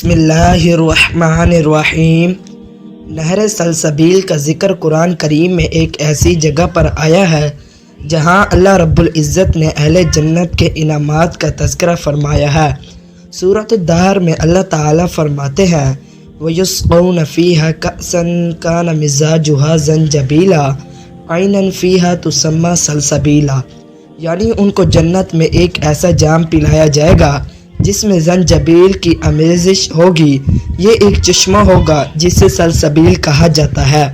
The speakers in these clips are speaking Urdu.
بسم اللہ الرحمن الرحیم۔ نہر سلسبیل کا ذکر قرآن کریم میں ایک ایسی جگہ پر آیا ہے جہاں اللہ رب العزت نے اہل جنت کے انعامات کا تذکرہ فرمایا ہے۔ سورۃ الدہر میں اللہ تعالیٰ فرماتے ہیں وَيُسْقَوْنَ فِيهَا كَأْسًا كَانَ مِزَاجُهَا زَنْجَبِيلًا عَيْنًا فِيهَا تُسَمَّى سلسبیلا، یعنی ان کو جنت میں ایک ایسا جام پلایا جائے گا جس میں زنجبیل کی آمیزش ہوگی۔ یہ ایک چشمہ ہوگا جسے سلسبیل کہا جاتا ہے۔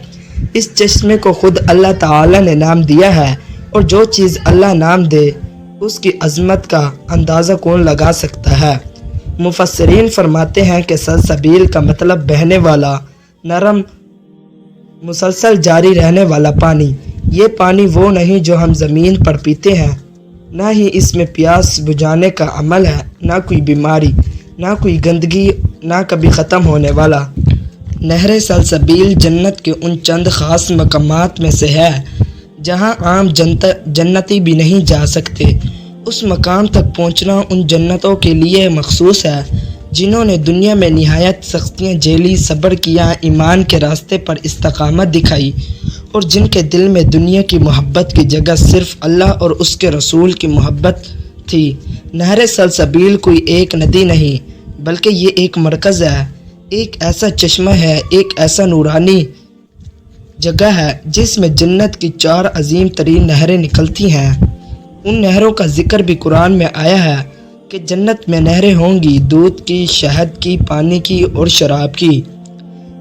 اس چشمے کو خود اللہ تعالی نے نام دیا ہے، اور جو چیز اللہ نام دے اس کی عظمت کا اندازہ کون لگا سکتا ہے۔ مفسرین فرماتے ہیں کہ سلسبیل کا مطلب بہنے والا، نرم، مسلسل جاری رہنے والا پانی۔ یہ پانی وہ نہیں جو ہم زمین پر پیتے ہیں، نہ ہی اس میں پیاس بجھانے کا عمل ہے، نہ کوئی بیماری، نہ کوئی گندگی، نہ کبھی ختم ہونے والا۔ نہر سلسبیل جنت کے ان چند خاص مقامات میں سے ہے جہاں عام جنتی بھی نہیں جا سکتے۔ اس مقام تک پہنچنا ان جنتوں کے لیے مخصوص ہے جنہوں نے دنیا میں نہایت سختیاں جھیلی، صبر کیا، ایمان کے راستے پر استقامت دکھائی، اور جن کے دل میں دنیا کی محبت کی جگہ صرف اللہ اور اس کے رسول کی محبت تھی۔ نہر سلسبیل کوئی ایک ندی نہیں بلکہ یہ ایک مرکز ہے، ایک ایسا چشمہ ہے، ایک ایسا نورانی جگہ ہے جس میں جنت کی 4 عظیم ترین نہریں نکلتی ہیں۔ ان نہروں کا ذکر بھی قرآن میں آیا ہے کہ جنت میں نہریں ہوں گی، دودھ کی، شہد کی، پانی کی اور شراب کی۔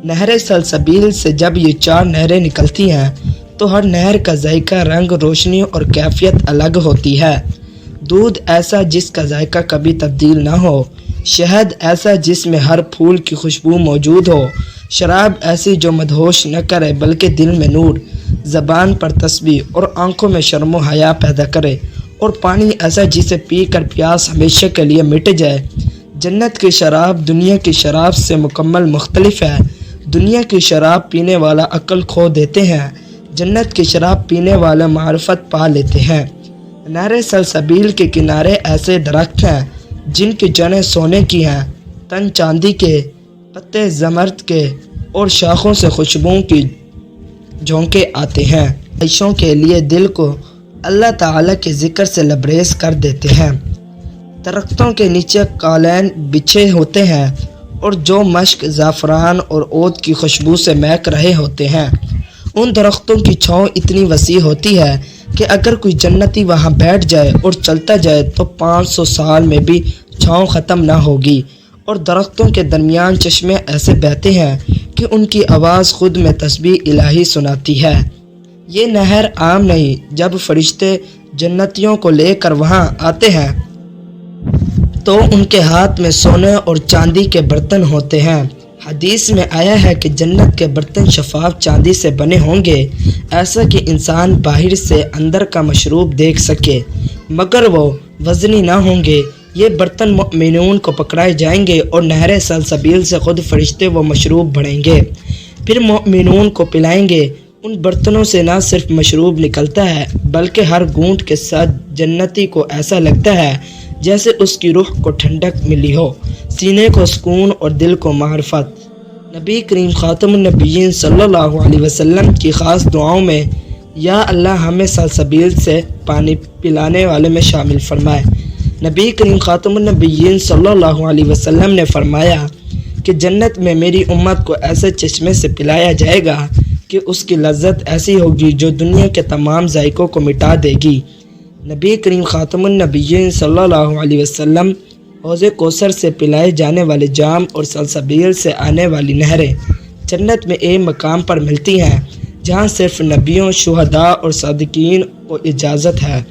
نہر سلسبیل سے جب یہ 4 نہریں نکلتی ہیں تو ہر نہر کا ذائقہ، رنگ، روشنی اور کیفیت الگ ہوتی ہے۔ دودھ ایسا جس کا ذائقہ کبھی تبدیل نہ ہو، شہد ایسا جس میں ہر پھول کی خوشبو موجود ہو، شراب ایسی جو مدہوش نہ کرے بلکہ دل میں نور، زبان پر تسبیح اور آنکھوں میں شرم و حیا پیدا کرے، اور پانی ایسا جسے پی کر پیاس ہمیشہ کے لیے مٹ جائے۔ جنت کی شراب دنیا کی شراب سے مکمل مختلف ہے۔ دنیا کی شراب پینے والا عقل کھو دیتے ہیں، جنت کی شراب پینے والا معرفت پا لیتے ہیں۔ نہر سلسبیل کے کنارے ایسے درخت ہیں جن کی جڑیں سونے کی ہیں، تن چاندی کے، پتے زمرد کے، اور شاخوں سے خوشبوؤں کی جھونکے آتے ہیں۔ عیشوں کے لیے دل کو اللہ تعالیٰ کے ذکر سے لبریز کر دیتے ہیں۔ درختوں کے نیچے قالین بچھے ہوتے ہیں اور جو مشک، زعفران اور عود کی خوشبو سے مہک رہے ہوتے ہیں۔ ان درختوں کی چھاؤں اتنی وسیع ہوتی ہے کہ اگر کوئی جنتی وہاں بیٹھ جائے اور چلتا جائے تو 500 سال میں بھی چھاؤں ختم نہ ہوگی، اور درختوں کے درمیان چشمے ایسے بہتے ہیں کہ ان کی آواز خود میں تسبیح الہی سناتی ہے۔ یہ نہر عام نہیں۔ جب فرشتے جنتیوں کو لے کر وہاں آتے ہیں تو ان کے ہاتھ میں سونے اور چاندی کے برتن ہوتے ہیں۔ حدیث میں آیا ہے کہ جنت کے برتن شفاف چاندی سے بنے ہوں گے، ایسا کہ انسان باہر سے اندر کا مشروب دیکھ سکے، مگر وہ وزنی نہ ہوں گے۔ یہ برتن مؤمنون کو پکڑائے جائیں گے اور نہر سلسبیل سے خود فرشتے وہ مشروب بھریں گے، پھر مؤمنون کو پلائیں گے۔ ان برتنوں سے نہ صرف مشروب نکلتا ہے بلکہ ہر گھونٹ کے ساتھ جنتی کو ایسا لگتا ہے جیسے اس کی روح کو ٹھنڈک ملی ہو، سینے کو سکون اور دل کو معرفت۔ نبی کریم خاتم النبیین صلی اللہ علیہ وسلم کی خاص دعاؤں میں یا اللہ ہمیں سلسبیل سے پانی پلانے والے میں شامل فرمائے۔ نبی کریم خاتم النبیین صلی اللہ علیہ وسلم نے فرمایا کہ جنت میں میری امت کو ایسے چشمے سے پلایا جائے گا کہ اس کی لذت ایسی ہوگی جو دنیا کے تمام ذائقوں کو مٹا دے گی۔ نبی کریم خاتم النبیین صلی اللہ علیہ وسلم حوض کوثر سے پلائے جانے والے جام اور سلسبیل سے آنے والی نہریں جنت میں ایک مقام پر ملتی ہیں جہاں صرف نبیوں، شہداء اور صادقین کو اجازت ہے۔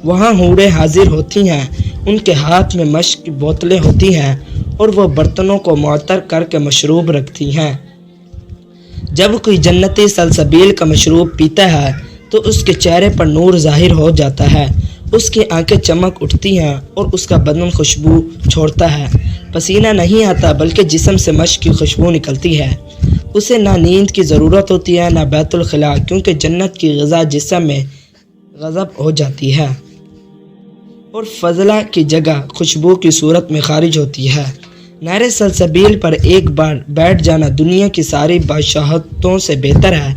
وہاں حوریں حاضر ہوتی ہیں، ان کے ہاتھ میں مشک کی بوتلیں ہوتی ہیں اور وہ برتنوں کو معطر کر کے مشروب رکھتی ہیں۔ جب کوئی جنتی سلسبیل کا مشروب پیتا ہے تو اس کے چہرے پر نور ظاہر ہو جاتا ہے، اس کی آنکھیں چمک اٹھتی ہیں اور اس کا بدن خوشبو چھوڑتا ہے۔ پسینہ نہیں آتا بلکہ جسم سے مشک کی خوشبو نکلتی ہے۔ اسے نہ نیند کی ضرورت ہوتی ہے نہ بیت الخلاء، کیونکہ جنت کی غذا جسم میں غضب ہو جاتی ہے اور فضلہ کی جگہ خوشبو کی صورت میں خارج ہوتی ہے۔ نہر سلسبیل پر ایک بار بیٹھ جانا دنیا کی ساری بادشاہتوں سے بہتر ہے۔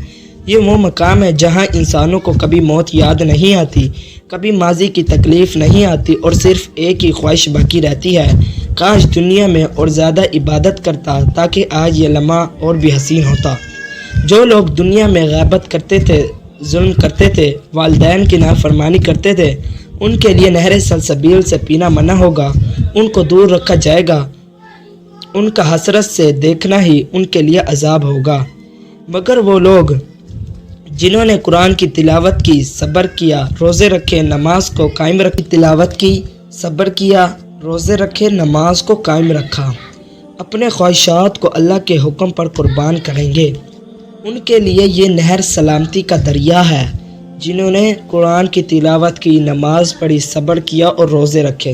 یہ وہ مقام ہے جہاں انسانوں کو کبھی موت یاد نہیں آتی، کبھی ماضی کی تکلیف نہیں آتی اور صرف ایک ہی خواہش باقی رہتی ہے، کاش دنیا میں اور زیادہ عبادت کرتا تاکہ آج یہ لمحہ اور بھی حسین ہوتا۔ جو لوگ دنیا میں غیبت کرتے تھے، ظلم کرتے تھے، والدین کی نافرمانی کرتے تھے، ان کے لیے نہر سلسبیل سے پینا منع ہوگا، ان کو دور رکھا جائے گا، ان کا حسرت سے دیکھنا ہی ان کے لیے عذاب ہوگا۔ مگر وہ لوگ جنہوں نے قرآن کی تلاوت کی، صبر کیا، روزے رکھے، نماز کو قائم رکھی، تلاوت کی، صبر کیا، روزے رکھے، نماز کو قائم رکھا، اپنے خواہشات کو اللہ کے حکم پر قربان کریں گے، ان کے لیے یہ نہر سلامتی کا دریا ہے۔ جنہوں نے قرآن کی تلاوت کی، نماز پڑھی، صبر کیا اور روزے رکھے،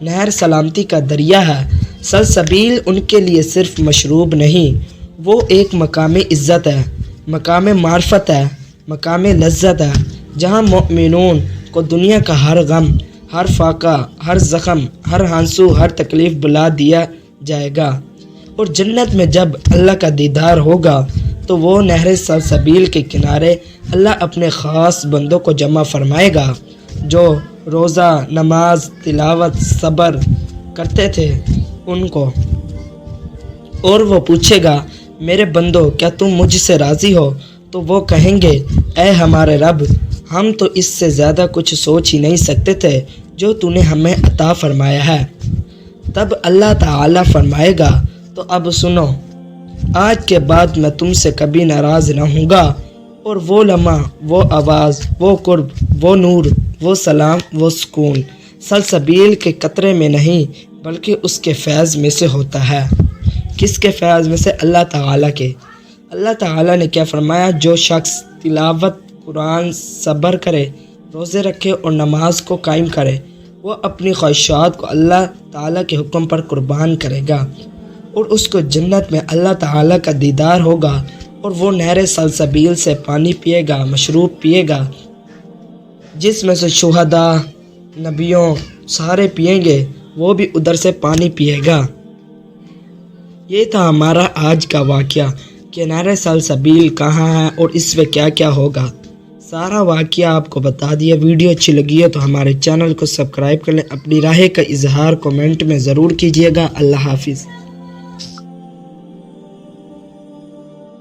نہر سلامتی کا دریا ہے۔ سلسبیل ان کے لیے صرف مشروب نہیں، وہ ایک مقام عزت ہے، مقام معرفت ہے، مقام لذت ہے، جہاں مومنون کو دنیا کا ہر غم، ہر فاقہ، ہر زخم، ہر ہانسو، ہر تکلیف بلا دیا جائے گا، اور جنت میں جب اللہ کا دیدار ہوگا تو وہ نہر سلسبیل کے کنارے اللہ اپنے خاص بندوں کو جمع فرمائے گا جو روزہ، نماز، تلاوت، صبر کرتے تھے ان کو، اور وہ پوچھے گا میرے بندو کیا تم مجھ سے راضی ہو؟ تو وہ کہیں گے اے ہمارے رب، ہم تو اس سے زیادہ کچھ سوچ ہی نہیں سکتے تھے جو تو نے ہمیں عطا فرمایا ہے۔ تب اللہ تعالیٰ فرمائے گا تو اب سنو، آج کے بعد میں تم سے کبھی ناراض نہ ہوں گا، اور وہ لمحہ، وہ آواز، وہ قرب، وہ نور، وہ سلام، وہ سکون سلسبیل کے قطرے میں نہیں بلکہ اس کے فیض میں سے ہوتا ہے۔ کس کے فیض میں سے؟ اللہ تعالیٰ کے۔ اللہ تعالیٰ نے کیا فرمایا؟ جو شخص تلاوت قرآن، صبر کرے، روزے رکھے اور نماز کو قائم کرے، وہ اپنی خواہشات کو اللہ تعالیٰ کے حکم پر قربان کرے گا، اور اس کو جنت میں اللہ تعالیٰ کا دیدار ہوگا، اور وہ نہر سلسبیل سے پانی پیے گا، مشروب پیے گا، جس میں سے شہداء، نبیوں سارے پئیں گے، وہ بھی ادھر سے پانی پیے گا۔ یہ تھا ہمارا آج کا واقعہ کہ نہر سلسبیل کہاں ہے اور اس میں کیا کیا ہوگا۔ سارا واقعہ آپ کو بتا دیا۔ ویڈیو اچھی لگی ہے تو ہمارے چینل کو سبسکرائب کر لیں۔ اپنی رائے کا اظہار کمنٹ میں ضرور کیجیے گا۔ اللہ حافظ۔